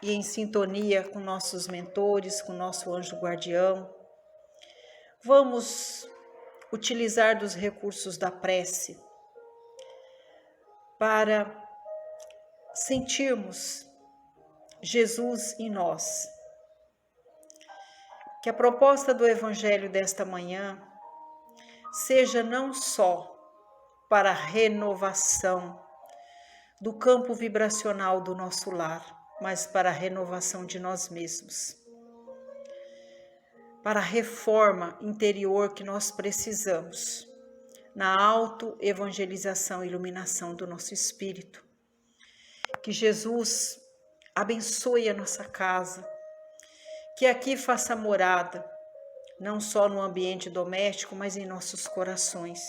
e em sintonia com nossos mentores, com nosso anjo guardião. Vamos utilizar dos recursos da prece para sentirmos Jesus em nós. Que a proposta do Evangelho desta manhã seja não só para a renovação do campo vibracional do nosso lar, mas para a renovação de nós mesmos, para a reforma interior que nós precisamos, na auto-evangelização e iluminação do nosso espírito. Que Jesus abençoe a nossa casa, que aqui faça morada, não só no ambiente doméstico, mas em nossos corações.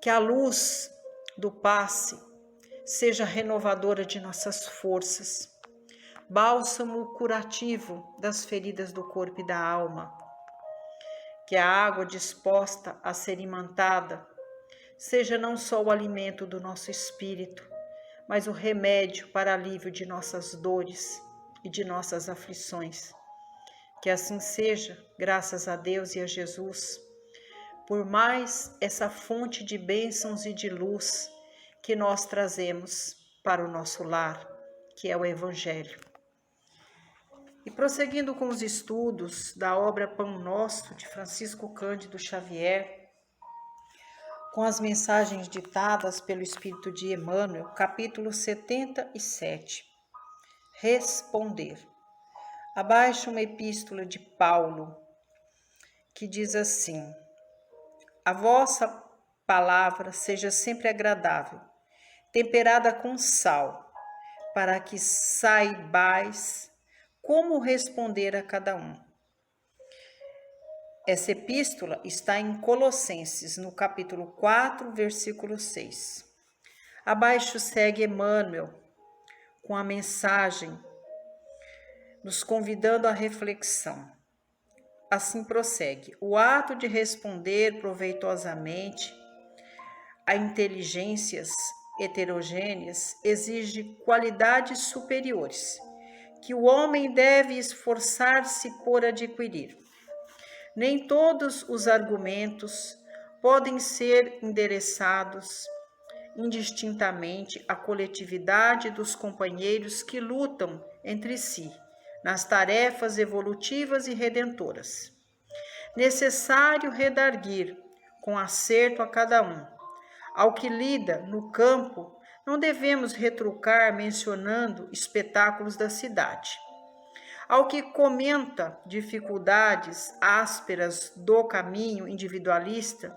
Que a luz do passe seja renovadora de nossas forças, bálsamo curativo das feridas do corpo e da alma. Que a água disposta a ser imantada seja não só o alimento do nosso espírito, mas o remédio para alívio de nossas dores e de nossas aflições. Que assim seja, graças a Deus e a Jesus, por mais essa fonte de bênçãos e de luz que nós trazemos para o nosso lar, que é o Evangelho. E prosseguindo com os estudos da obra Pão Nosso, de Francisco Cândido Xavier, com as mensagens ditadas pelo Espírito de Emmanuel, capítulo 77, Responder. Abaixo uma epístola de Paulo, que diz assim: a vossa palavra seja sempre agradável, temperada com sal, para que saibais como responder a cada um. Essa epístola está em Colossenses, no capítulo 4, versículo 6. Abaixo segue Emmanuel, com a mensagem, nos convidando à reflexão. Assim prossegue: o ato de responder proveitosamente a inteligências heterogêneas exige qualidades superiores, que o homem deve esforçar-se por adquirir. Nem todos os argumentos podem ser endereçados indistintamente à coletividade dos companheiros que lutam entre si nas tarefas evolutivas e redentoras. Necessário redarguir com acerto a cada um. Ao que lida no campo, não devemos retrucar mencionando espetáculos da cidade. Ao que comenta dificuldades ásperas do caminho individualista,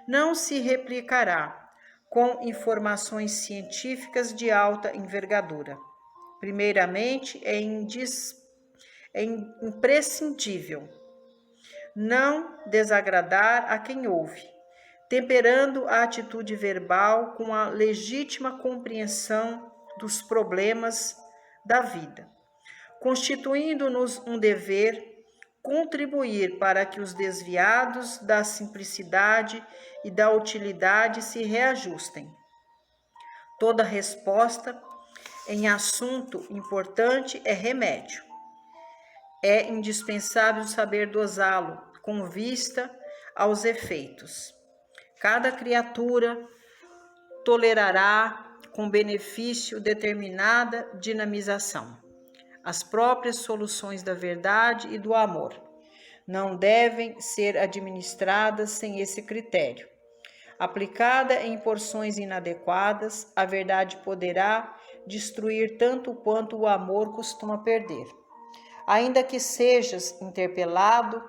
não se replicará com informações científicas de alta envergadura. Primeiramente, é imprescindível não desagradar a quem ouve, temperando a atitude verbal com a legítima compreensão dos problemas da vida, constituindo-nos um dever contribuir para que os desviados da simplicidade e da utilidade se reajustem. Toda resposta em assunto importante é remédio. É indispensável saber dosá-lo com vista aos efeitos. Cada criatura tolerará com benefício determinada dinamização. As próprias soluções da verdade e do amor não devem ser administradas sem esse critério. Aplicada em porções inadequadas, a verdade poderá destruir tanto quanto o amor costuma perder. Ainda que sejas interpelado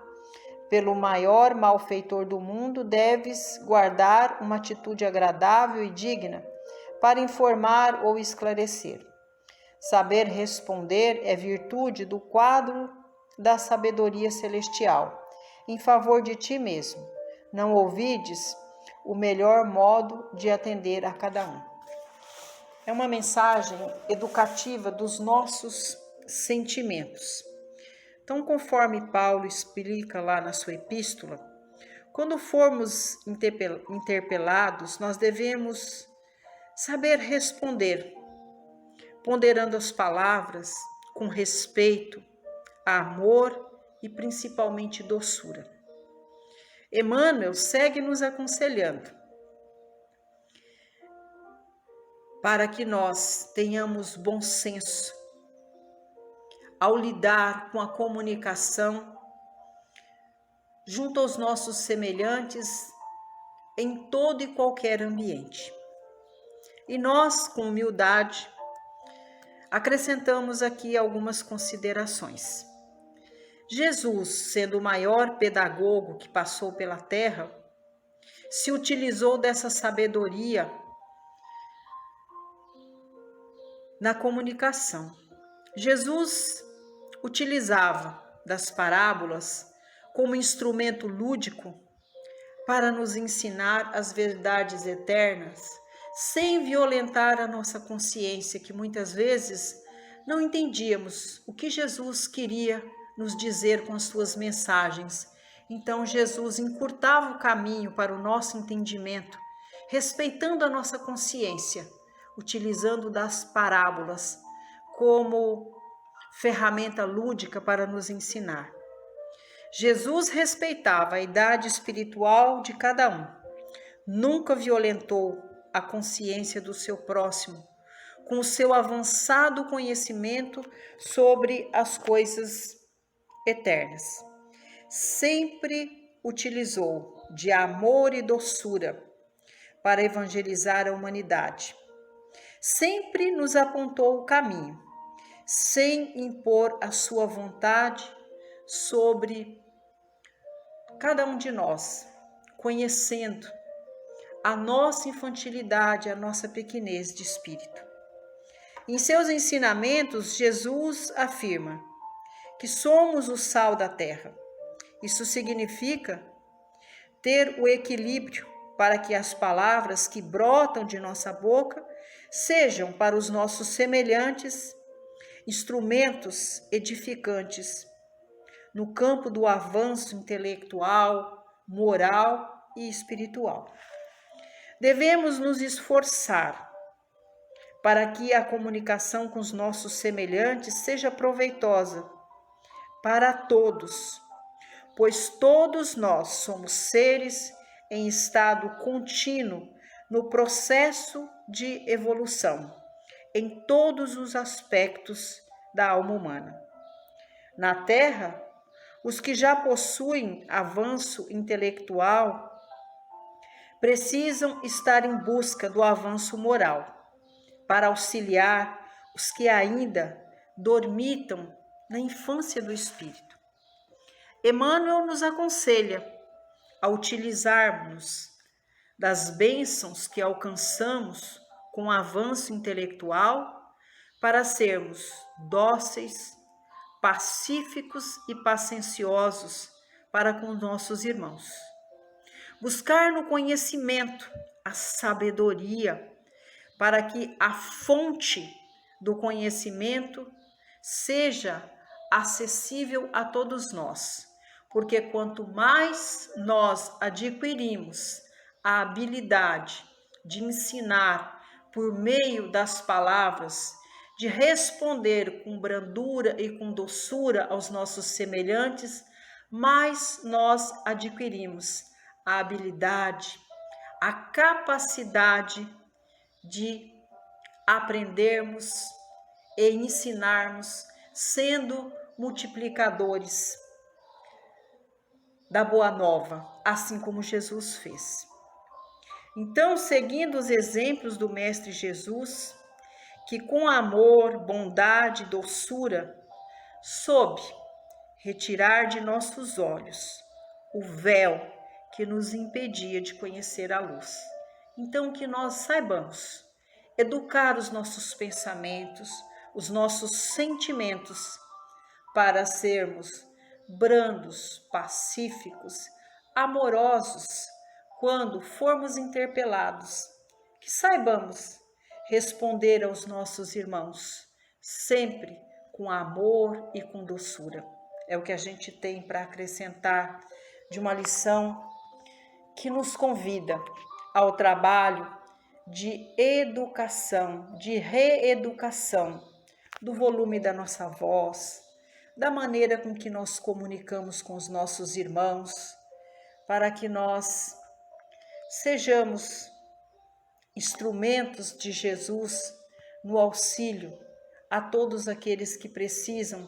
pelo maior malfeitor do mundo, deves guardar uma atitude agradável e digna para informar ou esclarecer. Saber responder é virtude do quadro da sabedoria celestial, em favor de ti mesmo. Não ouvides o melhor modo de atender a cada um. É uma mensagem educativa dos nossos sentimentos. Então, conforme Paulo explica lá na sua epístola, quando formos interpelados, nós devemos saber responder ponderando as palavras com respeito, amor e principalmente doçura. Emmanuel segue nos aconselhando para que nós tenhamos bom senso ao lidar com a comunicação junto aos nossos semelhantes em todo e qualquer ambiente. E nós, com humildade, acrescentamos aqui algumas considerações. Jesus, sendo o maior pedagogo que passou pela terra, se utilizou dessa sabedoria na comunicação. Jesus utilizava das parábolas como instrumento lúdico para nos ensinar as verdades eternas, sem violentar a nossa consciência, que muitas vezes não entendíamos o que Jesus queria nos dizer com as suas mensagens. Então Jesus encurtava o caminho para o nosso entendimento, respeitando a nossa consciência, utilizando das parábolas como ferramenta lúdica para nos ensinar. Jesus respeitava a idade espiritual de cada um, nunca violentou a consciência do seu próximo, com o seu avançado conhecimento sobre as coisas eternas. Sempre utilizou de amor e doçura para evangelizar a humanidade. Sempre nos apontou o caminho, sem impor a sua vontade sobre cada um de nós, conhecendo a nossa infantilidade, a nossa pequenez de espírito. Em seus ensinamentos, Jesus afirma que somos o sal da terra. Isso significa ter o equilíbrio para que as palavras que brotam de nossa boca sejam para os nossos semelhantes instrumentos edificantes no campo do avanço intelectual, moral e espiritual. Devemos nos esforçar para que a comunicação com os nossos semelhantes seja proveitosa para todos, pois todos nós somos seres em estado contínuo no processo de evolução, em todos os aspectos da alma humana. Na Terra, os que já possuem avanço intelectual precisam estar em busca do avanço moral, para auxiliar os que ainda dormitam na infância do espírito. Emmanuel nos aconselha a utilizarmos das bênçãos que alcançamos com o avanço intelectual para sermos dóceis, pacíficos e pacienciosos para com nossos irmãos. Buscar no conhecimento a sabedoria, para que a fonte do conhecimento seja acessível a todos nós, porque quanto mais nós adquirimos a habilidade de ensinar por meio das palavras, de responder com brandura e com doçura aos nossos semelhantes, mais nós adquirimos a habilidade, a capacidade de aprendermos e ensinarmos, sendo multiplicadores da Boa Nova, assim como Jesus fez. Então, seguindo os exemplos do Mestre Jesus, que com amor, bondade e doçura soube retirar de nossos olhos o véu que nos impedia de conhecer a luz. Então, que nós saibamos educar os nossos pensamentos, os nossos sentimentos, para sermos brandos, pacíficos, amorosos, quando formos interpelados, que saibamos responder aos nossos irmãos, sempre com amor e com doçura. É o que a gente tem para acrescentar de uma lição que nos convida ao trabalho de educação, de reeducação do volume da nossa voz, da maneira com que nós comunicamos com os nossos irmãos, para que nós sejamos instrumentos de Jesus no auxílio a todos aqueles que precisam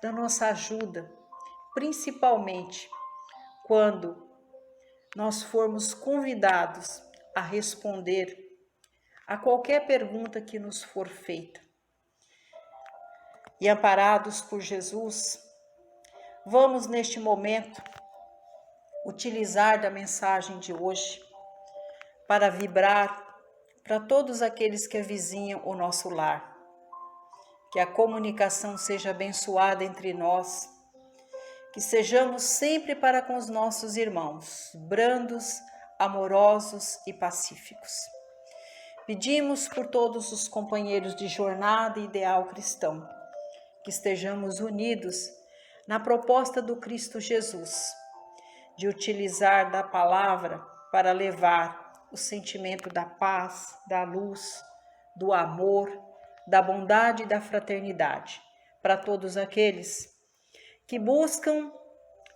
da nossa ajuda, principalmente quando nós formos convidados a responder a qualquer pergunta que nos for feita. E amparados por Jesus, vamos neste momento utilizar da mensagem de hoje para vibrar para todos aqueles que avizinham o nosso lar. Que a comunicação seja abençoada entre nós, que sejamos sempre para com os nossos irmãos, brandos, amorosos e pacíficos. Pedimos por todos os companheiros de jornada e ideal cristão, que estejamos unidos na proposta do Cristo Jesus, de utilizar da palavra para levar o sentimento da paz, da luz, do amor, da bondade e da fraternidade para todos aqueles que buscam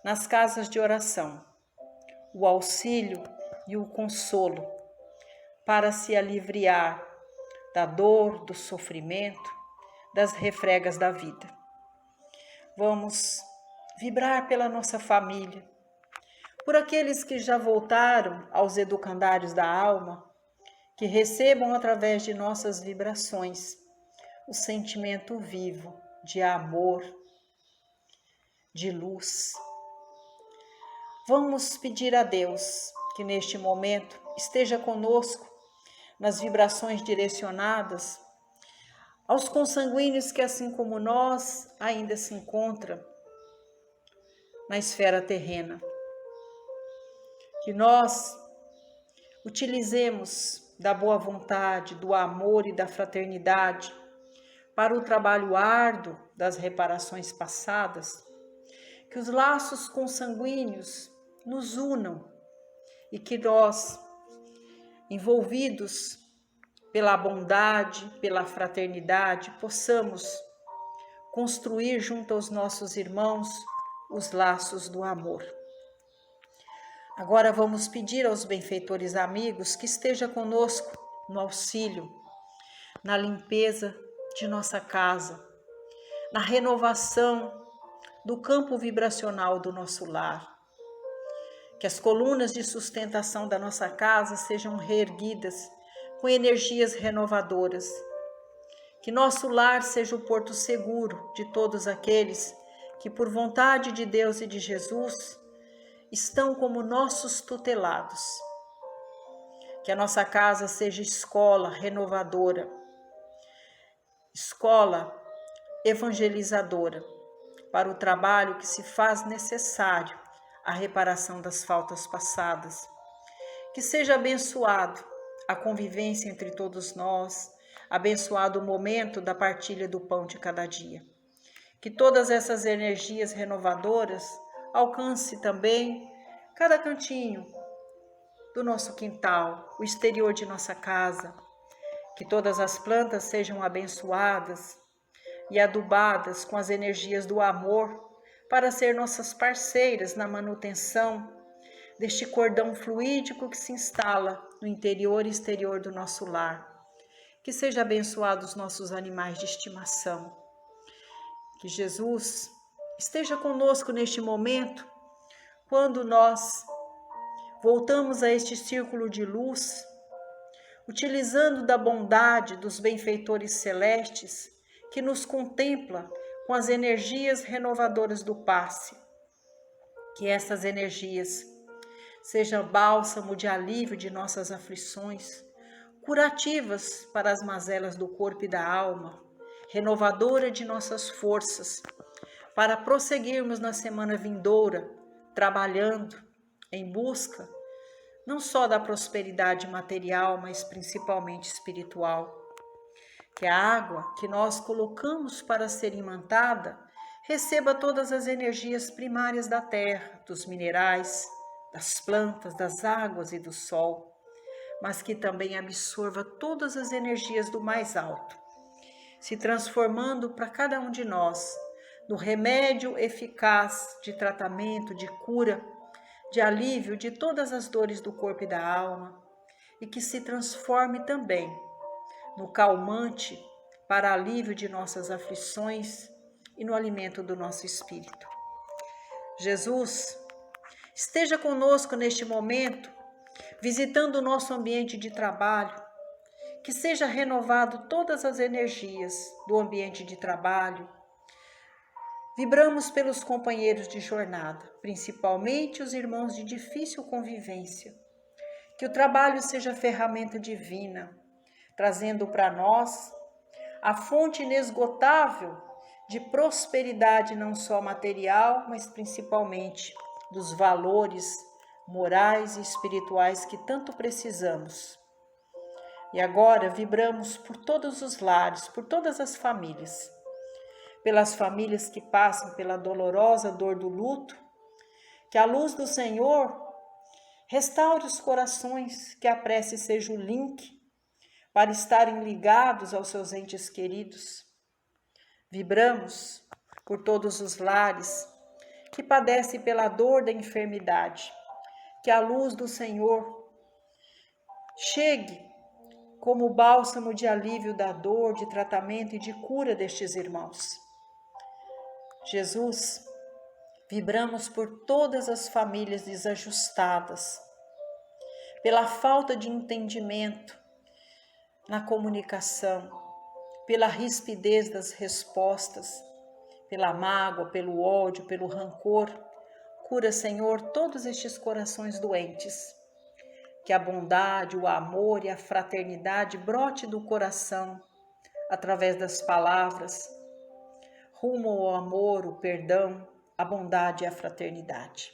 nas casas de oração o auxílio e o consolo para se aliviar da dor, do sofrimento, das refregas da vida. Vamos vibrar pela nossa família, por aqueles que já voltaram aos educandários da alma, que recebam através de nossas vibrações o sentimento vivo de amor, de luz. Vamos pedir a Deus que neste momento esteja conosco nas vibrações direcionadas aos consanguíneos que, assim como nós, ainda se encontram na esfera terrena. Que nós utilizemos da boa vontade, do amor e da fraternidade para o trabalho árduo das reparações passadas, que os laços consanguíneos nos unam e que nós, envolvidos pela bondade, pela fraternidade, possamos construir junto aos nossos irmãos os laços do amor. Agora vamos pedir aos benfeitores amigos que esteja conosco no auxílio, na limpeza de nossa casa, na renovação do campo vibracional do nosso lar. Que as colunas de sustentação da nossa casa sejam reerguidas com energias renovadoras. Que nosso lar seja o porto seguro de todos aqueles que, por vontade de Deus e de Jesus, estão como nossos tutelados. Que a nossa casa seja escola renovadora, escola evangelizadora, para o trabalho que se faz necessário à reparação das faltas passadas. Que seja abençoado a convivência entre todos nós, abençoado o momento da partilha do pão de cada dia. Que todas essas energias renovadoras alcance também cada cantinho do nosso quintal, o exterior de nossa casa. Que todas as plantas sejam abençoadas e adubadas com as energias do amor para ser nossas parceiras na manutenção deste cordão fluídico que se instala no interior e exterior do nosso lar. Que seja abençoado os nossos animais de estimação. Que Jesus esteja conosco neste momento, quando nós voltamos a este círculo de luz, utilizando da bondade dos benfeitores celestes que nos contempla com as energias renovadoras do passe. Que essas energias sejam bálsamo de alívio de nossas aflições, curativas para as mazelas do corpo e da alma, renovadora de nossas forças, para prosseguirmos na semana vindoura, trabalhando em busca não só da prosperidade material, mas principalmente espiritual. Que a água que nós colocamos para ser imantada receba todas as energias primárias da terra, dos minerais, das plantas, das águas e do sol, mas que também absorva todas as energias do mais alto, se transformando para cada um de nós no remédio eficaz de tratamento, de cura, de alívio de todas as dores do corpo e da alma, e que se transforme também no calmante para alívio de nossas aflições e no alimento do nosso espírito. Jesus, esteja conosco neste momento, visitando o nosso ambiente de trabalho, que seja renovado todas as energias do ambiente de trabalho. Vibramos pelos companheiros de jornada, principalmente os irmãos de difícil convivência. Que o trabalho seja ferramenta divina, trazendo para nós a fonte inesgotável de prosperidade, não só material, mas principalmente dos valores morais e espirituais que tanto precisamos. E agora vibramos por todos os lares, por todas as famílias, pelas famílias que passam pela dolorosa dor do luto, que a luz do Senhor restaure os corações, que a prece seja o link para estarem ligados aos seus entes queridos. Vibramos por todos os lares que padecem pela dor da enfermidade, que a luz do Senhor chegue como bálsamo de alívio da dor, de tratamento e de cura destes irmãos. Jesus, vibramos por todas as famílias desajustadas, pela falta de entendimento na comunicação, pela rispidez das respostas, pela mágoa, pelo ódio, pelo rancor. Cura, Senhor, todos estes corações doentes. Que a bondade, o amor e a fraternidade brote do coração através das palavras, rumo ao amor, o perdão, a bondade e a fraternidade.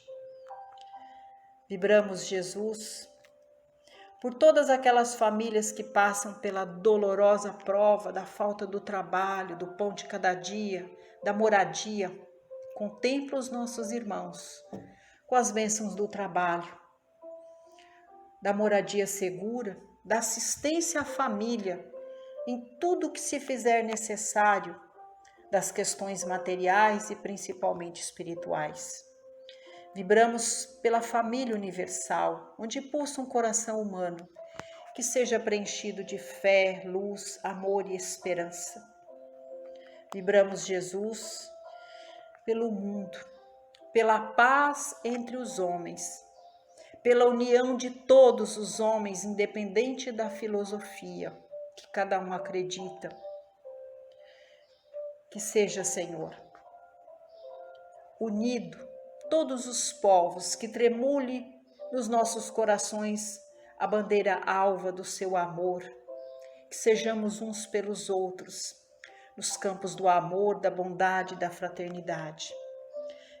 Vibramos, Jesus, por todas aquelas famílias que passam pela dolorosa prova da falta do trabalho, do pão de cada dia, da moradia. Contempla os nossos irmãos com as bênçãos do trabalho, da moradia segura, da assistência à família, em tudo que se fizer necessário, das questões materiais e principalmente espirituais. Vibramos pela família universal, onde pulsa um coração humano, que seja preenchido de fé, luz, amor e esperança. Vibramos, Jesus, pelo mundo, pela paz entre os homens, pela união de todos os homens, independente da filosofia que cada um acredita. Que seja, Senhor, unido todos os povos, que tremule nos nossos corações a bandeira alva do seu amor, que sejamos uns pelos outros, nos campos do amor, da bondade e da fraternidade.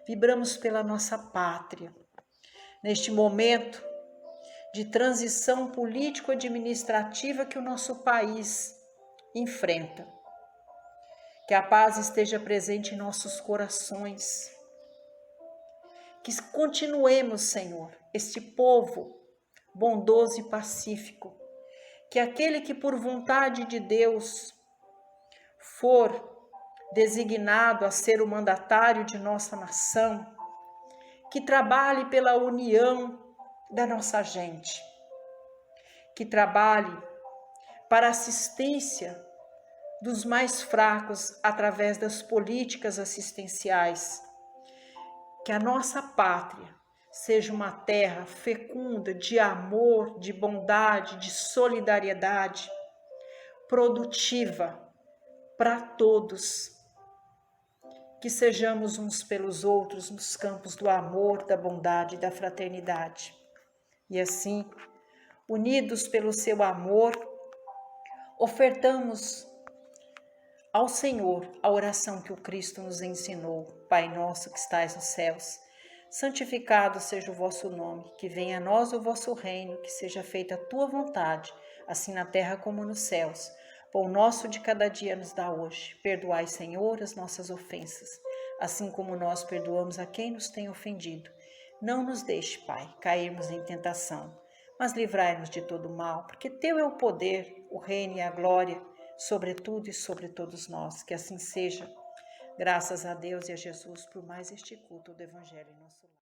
Vibramos pela nossa pátria, neste momento de transição político-administrativa que o nosso país enfrenta. Que a paz esteja presente em nossos corações. Que continuemos, Senhor, este povo bondoso e pacífico. Que aquele que por vontade de Deus for designado a ser o mandatário de nossa nação, que trabalhe pela união da nossa gente, que trabalhe para a assistência dos mais fracos através das políticas assistenciais, que a nossa pátria seja uma terra fecunda de amor, de bondade, de solidariedade, produtiva para todos, que sejamos uns pelos outros nos campos do amor, da bondade e da fraternidade. E assim, unidos pelo seu amor, ofertamos ao Senhor a oração que o Cristo nos ensinou. Pai nosso que estais nos céus, santificado seja o vosso nome, que venha a nós o vosso reino, que seja feita a tua vontade, assim na terra como nos céus. Pão nosso de cada dia nos dá hoje. Perdoai, Senhor, as nossas ofensas, assim como nós perdoamos a quem nos tem ofendido. Não nos deixe, Pai, cairmos em tentação, mas livrai-nos de todo mal, porque teu é o poder, o reino e a glória, sobre tudo e sobre todos nós. Que assim seja. Graças a Deus e a Jesus por mais este culto do Evangelho em nosso lar.